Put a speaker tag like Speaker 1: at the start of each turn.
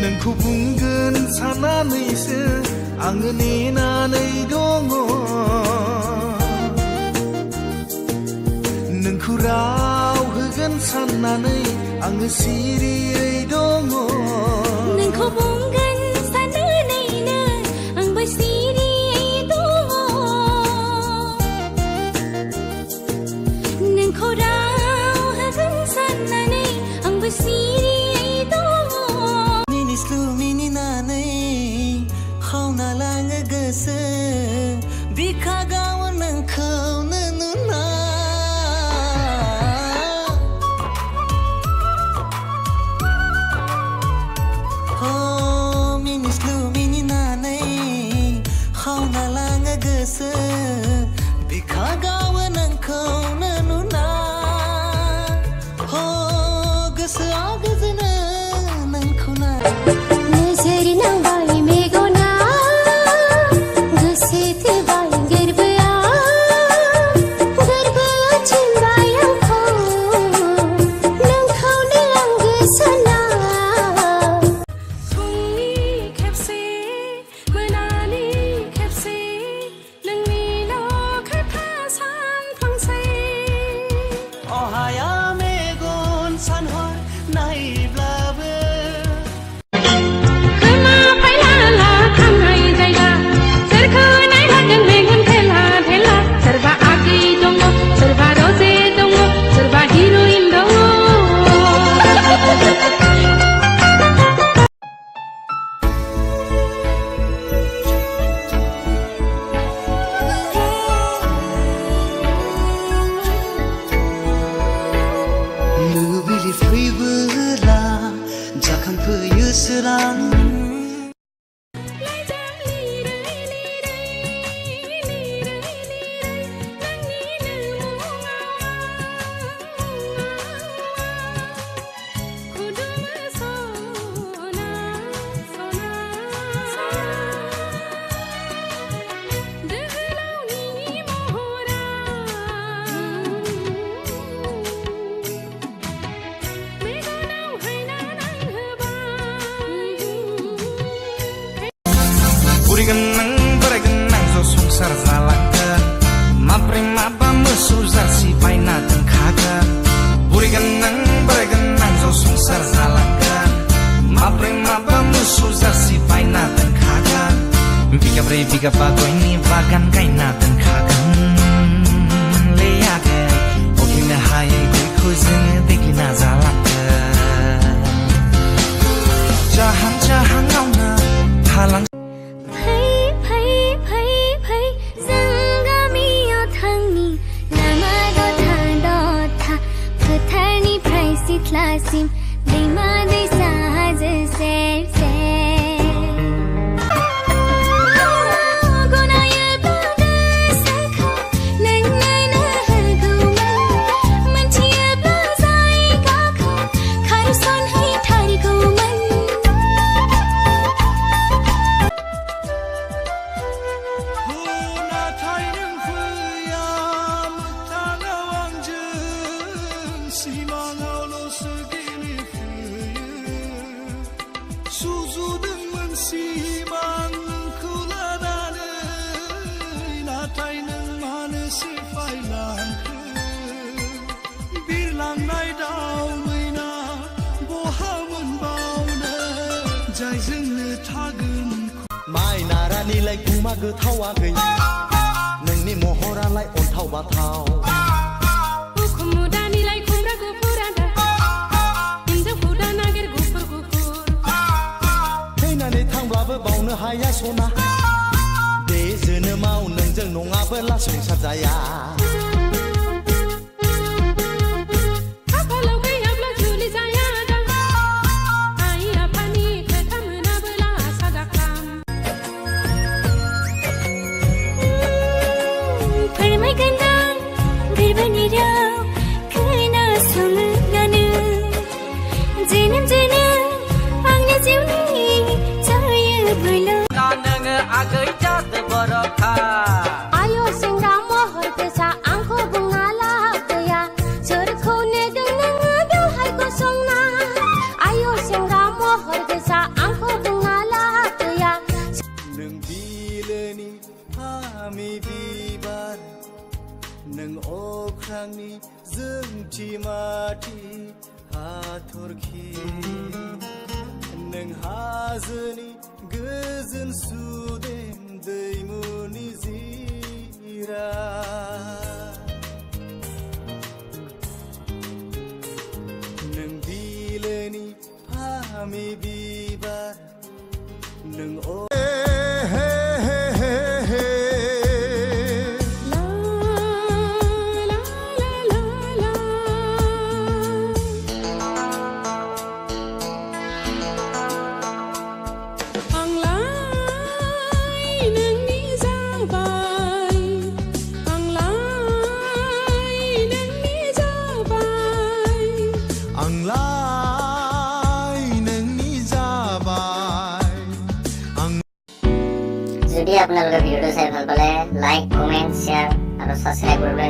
Speaker 1: नोंखौ बुंगोन साननानैसो आङो नेनानै दङ नोंखौ राव होगोन साननानै आङो सिरियै दङ
Speaker 2: नोंखौ बुंगोन साननानैनो आंबो सिरियै दङ नोंखौ राव होगोन साननानै आंबो सिरियै दङ
Speaker 3: मिनिस्लु मिनिनानै खावना लाङो गोसो बिखा गावो नोंखौनो नुना मिनिस्लु मिनिनानै खावना लाङो गोसो बिखा गावो नोंखौनो नुना गोसोआ गोजोनो नोंखौ ना
Speaker 2: नोजोर नांबाय मेगना गोसो थोबाय गोरबोआ गोरबोआ थिनबाय आंखौ नोंखौनो आं गोसोना फुंनि खेबसे मोनानि खेबसे नोंनिल' खोथा सानफ्लांसै
Speaker 3: अहाया मेगन सानहर नायब्लाबो
Speaker 2: खोमा फायलाला थांनाय जायगा सोरखौ नायलागोन मेगन थेला थेला सोरबा आगै दङ सोरबा रजे दङ सोरबा हिर'इन दङ
Speaker 3: लुबैलि फैबोला जाखांफैयो सोरां
Speaker 2: लाइजाम लिरै लिरै लिरै लिरै नोंनिनो मुङाव खुदुमो सना सना दोहलावनि महरा मेगनाव हायना नांहोबाय
Speaker 1: बुरिगोन नों बोरायगोन नों ज' संसार जालांगोन माब्रै माबा मोसौ जारसि बायना दोनखागोन बुरिगोन नों बोरायगोन नों ज' संसार जालांगोन माब्रै माबा मोसौ जारसि बायना दोनखागोन बिगाब्रै बिगाबा गयनि बागान गायना दोनखागोन लै आगै अगिनो हायै गयखौ जोङो देग्लिना जालांगोन जाहां जाहाङावनो हालां
Speaker 2: फै फै फै फै जों गामियाव थांनि लामा दथा दथा फोथारनिफ्राय सिथ्लासिम दैमा दैसा हाजो सेर सेर गनायोब्ला गोसोखौ नों नायनो होगौमोन मोनथियोब्ला जायगाखौ खारसनहैथारगौमोन
Speaker 1: नाथाय नों फैया मोगथाङाव आंजों सिमाङावल'सो गेलेफैयो सुजुदोंमोन सिमांखौ लानानै नाथाय नों मानो सेफायलांखो बिरलांनाय दाउ मैना बहा मोनबावनो जायजोंनो थागोन
Speaker 3: माइ नारानिलाय गुमा गोथावा गैया नोंनि महरालाय अन्थाव बाथाव
Speaker 2: उखुम मुदानिलाय खुमब्रा गुफुर आदा हिन्जावखौ दा नागिर गुफुर गुफुर
Speaker 3: थैनानै थांब्लाबो बावनो हाया सना बे जोनोमाव नोंजों नङाबोला संसार जाया
Speaker 4: आगै जात बरखा
Speaker 2: आयो सेंग्रा महर गोसा आंखौ बुंना लागैया सोरखौ नेदों नोङो बेवहाय गसंना आयो सेंग्रा महर गोसा आंखौ बुंना लागैया
Speaker 3: नों बिलोनि फामि बिबार नों अख्रांनि जोंथि माथि हाथरखि नों हाजोनि गोजोन सुदेम दैमुनि जिरा नों बिलोनि फामि बिबार नों
Speaker 5: যদি আপোনালোকে ভিডিঅ'টো চাই ভাল পালে লাইক কমেণ্ট শ্বেয়াৰ আৰু ছাবস্ক্ৰাইব কৰিবলৈ